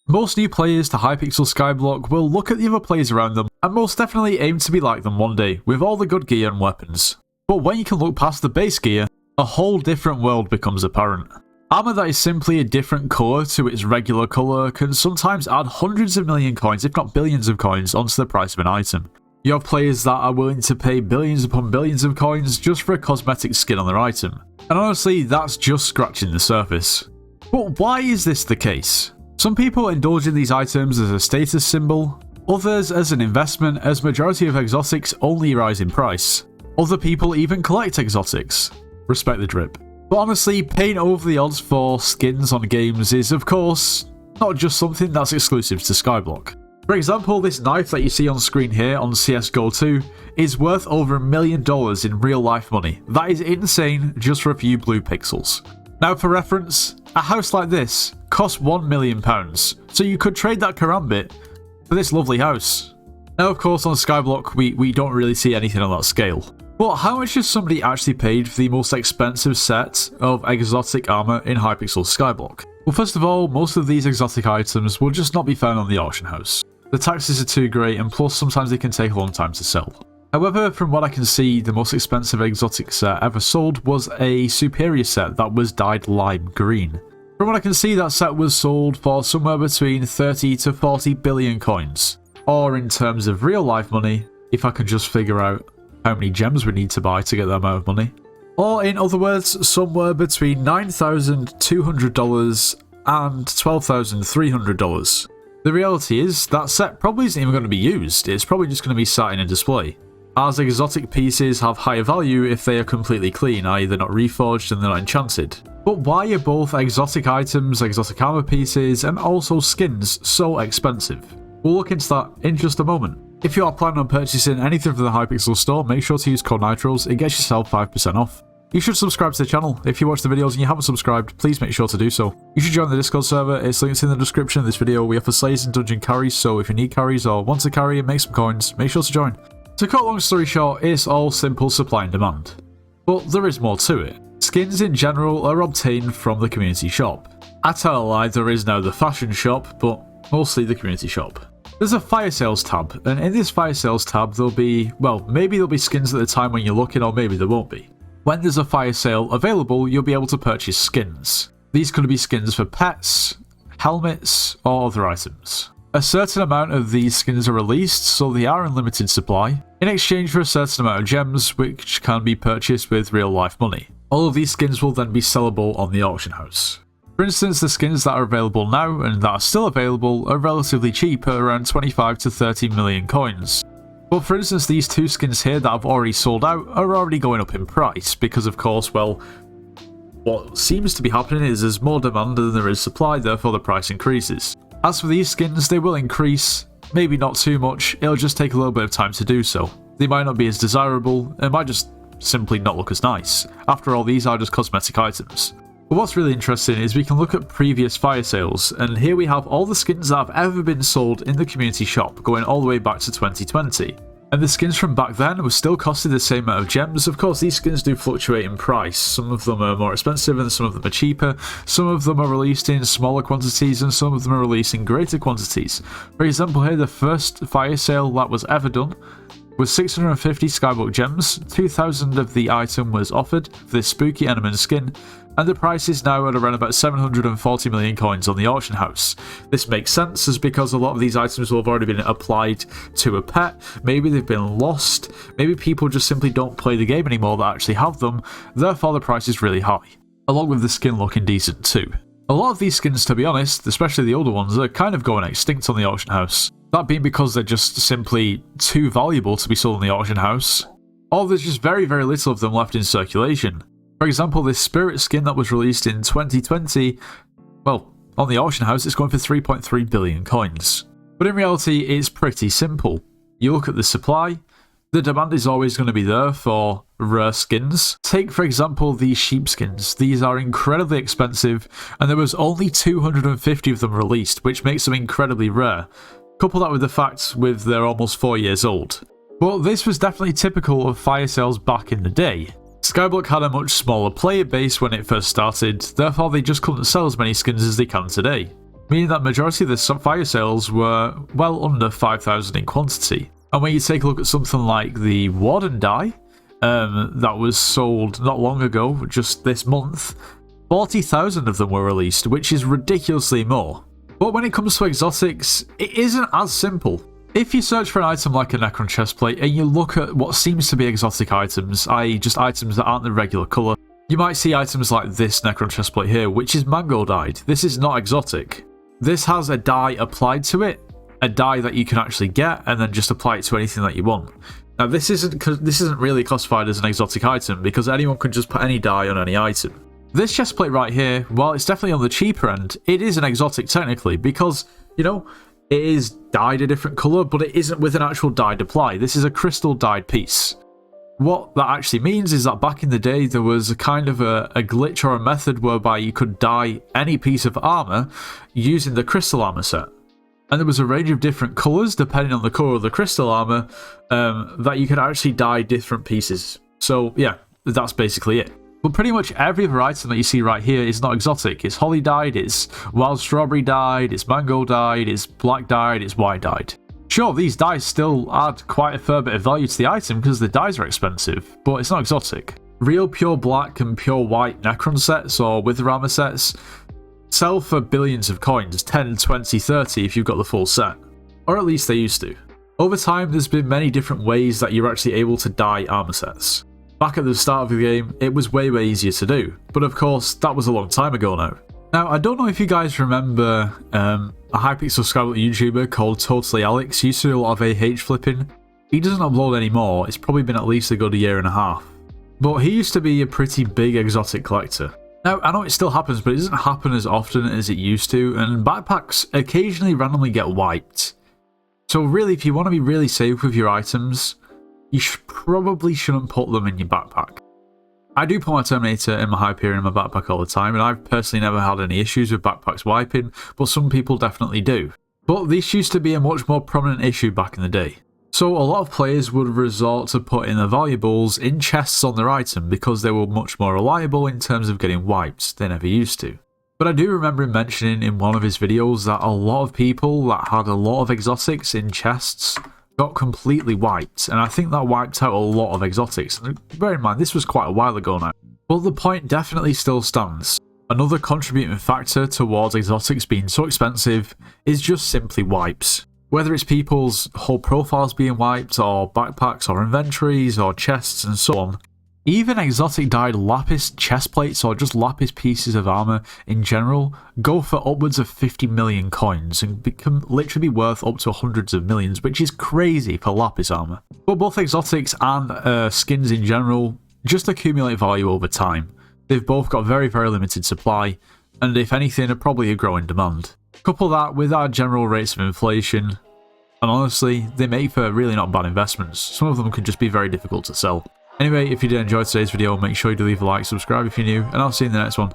Most new players to Hypixel Skyblock will look at the other players around them and most definitely aim to be like them one day, with all the good gear and weapons. But when you can look past the base gear, a whole different world becomes apparent. Armor that is simply a different colour to its regular colour can sometimes add hundreds of million coins, if not billions of coins, onto the price of an item. You have players that are willing to pay billions upon billions of coins just for a cosmetic skin on their item. And honestly, that's just scratching the surface. But why is this the case? Some people indulge in these items as a status symbol, others as an investment, as majority of exotics only rise in price. Other people even collect exotics. Respect the drip. But honestly, paying over the odds for skins on games is, of course, not just something that's exclusive to Skyblock. For example, this knife that you see on screen here on CSGO 2 is worth over $1 million in real life money. That is insane just for a few blue pixels. Now for reference, a house like this costs £1 million, so you could trade that karambit for this lovely house. Now of course on Skyblock we don't really see anything on that scale. But how much has somebody actually paid for the most expensive set of exotic armor in Hypixel Skyblock? Well, first of all, most of these exotic items will just not be found on the auction house. The taxes are too great, and plus sometimes they can take a long time to sell. However, from what I can see, the most expensive exotic set ever sold was a superior set that was dyed lime green. From what I can see, that set was sold for somewhere between 30 to 40 billion coins. Or in terms of real life money, if I can just figure out how many gems we need to buy to get that amount of money. Or in other words, somewhere between $9,200 and $12,300. The reality is, that set probably isn't even going to be used, it's probably just going to be sat in a display, as exotic pieces have higher value if they are completely clean, i.e. they're not reforged and they're not enchanted. But why are both exotic items, exotic armor pieces, and also skins so expensive? We'll look into that in just a moment. If you are planning on purchasing anything from the Hypixel store, make sure to use code NITROS, it gets yourself 5% off. You should subscribe to the channel. If you watch the videos and you haven't subscribed, please make sure to do so. You should join the Discord server, it's linked in the description of this video. We offer slayers and dungeon carries, so if you need carries or want to carry and make some coins, make sure to join. To cut a long story short, it's all simple supply and demand. But there is more to it. Skins in general are obtained from the community shop. I tell a lie, there is now the fashion shop, but mostly the community shop. There's a fire sales tab, and in this fire sales tab there'll be, well, maybe there'll be skins at the time when you're looking, or maybe there won't be. When there's a fire sale available, you'll be able to purchase skins. These could be skins for pets, helmets, or other items. A certain amount of these skins are released, so they are in limited supply, in exchange for a certain amount of gems which can be purchased with real life money. All of these skins will then be sellable on the auction house. For instance, the skins that are available now and that are still available are relatively cheap at around 25 to 30 million coins. But for instance, these two skins here that have already sold out are already going up in price because of course, well, what seems to be happening is there's more demand than there is supply, therefore the price increases. As for these skins, they will increase, maybe not too much, it'll just take a little bit of time to do so. They might not be as desirable, and might just simply not look as nice. After all, these are just cosmetic items. But what's really interesting is we can look at previous fire sales, and here we have all the skins that have ever been sold in the community shop, going all the way back to 2020. And the skins from back then were still costing the same amount of gems. Of course, these skins do fluctuate in price. Some of them are more expensive and some of them are cheaper. Some of them are released in smaller quantities and some of them are released in greater quantities. For example, here the first fire sale that was ever done was 650 Skyblock gems, 2,000 of the item was offered for this spooky Enderman skin, and the price is now at around about 740 million coins on the auction house. This makes sense as because a lot of these items will have already been applied to a pet, maybe they've been lost, maybe people just simply don't play the game anymore that actually have them, therefore the price is really high, along with the skin looking decent too. A lot of these skins, to be honest, especially the older ones, are kind of going extinct on the auction house. That being because they're just simply too valuable to be sold in the auction house, or there's just very little of them left in circulation. For example, this spirit skin that was released in 2020, well, on the auction house it's going for 3.3 billion coins. But in reality it's pretty simple. You look at the supply, the demand is always going to be there for rare skins. Take for example these sheep skins. These are incredibly expensive and there was only 250 of them released, which makes them incredibly rare. Couple that with the fact with they're almost 4 years old. But this was definitely typical of fire sales back in the day. Skyblock had a much smaller player base when it first started, therefore they just couldn't sell as many skins as they can today. meaning that majority of the fire sales were well under 5,000 in quantity. And when you take a look at something like the Warden die, that was sold not long ago, just this month, 40,000 of them were released, which is ridiculously more. But when it comes to exotics, it isn't as simple. If you search for an item like a Necron chestplate and you look at what seems to be exotic items, i.e. just items that aren't the regular colour, you might see items like this Necron chestplate here, which is mango dyed. This is not exotic. This has a dye applied to it, a dye that you can actually get, and then just apply it to anything that you want. Now this isn't really classified as an exotic item because anyone can just put any dye on any item. This chestplate right here, while it's definitely on the cheaper end, it is an exotic technically because, you know, it is dyed a different colour, but it isn't with an actual dyed apply. This is a crystal dyed piece. What that actually means is that back in the day there was a kind of a glitch or a method whereby you could dye any piece of armour using the crystal armour set. And there was a range of different colours depending on the colour of the crystal armour that you could actually dye different pieces. So yeah, that's basically it. But pretty much every other item that you see right here is not exotic. It's holly dyed, it's wild strawberry dyed, it's mango dyed, it's black dyed, it's white dyed. Sure, these dyes still add quite a fair bit of value to the item because the dyes are expensive, but it's not exotic. Real pure black and pure white Necron sets or Wither armor sets sell for billions of coins, 10, 20, 30 if you've got the full set. Or at least they used to. Over time, there's been many different ways that you're actually able to dye armor sets. Back at the start of the game, it was way easier to do, but of course, that was a long time ago now. Now, I don't know if you guys remember a Hypixel Skyblock YouTuber called Totally Alex. He used to do a lot of AH flipping. He doesn't upload anymore, it's probably been at least a good year and a half. But he used to be a pretty big exotic collector. Now, I know it still happens, but it doesn't happen as often as it used to, and backpacks occasionally randomly get wiped. So really, if you want to be really safe with your items, you probably shouldn't put them in your backpack. I do put my Terminator and my Hyperion in my backpack all the time, and I've personally never had any issues with backpacks wiping, but some people definitely do. But this used to be a much more prominent issue back in the day. So a lot of players would resort to putting their valuables in chests on their item because they were much more reliable in terms of getting wiped than ever used to. But I do remember him mentioning in one of his videos that a lot of people that had a lot of exotics in chests got completely wiped, and I think that wiped out a lot of exotics. And bear in mind, this was quite a while ago now. But the point definitely still stands. Another contributing factor towards exotics being so expensive is just simply wipes. Whether it's people's whole profiles being wiped, or backpacks, or inventories, or chests, and so on. Even exotic dyed lapis chest plates, or just lapis pieces of armor in general, go for upwards of 50 million coins and can literally be worth up to hundreds of millions, which is crazy for lapis armor. But both exotics and skins in general just accumulate value over time. They've both got very limited supply, and if anything, are probably a growing demand. Couple that with our general rates of inflation, and honestly, they make for really not bad investments. Some of them can just be very difficult to sell. Anyway, if you did enjoy today's video, make sure you do leave a like, subscribe if you're new, and I'll see you in the next one.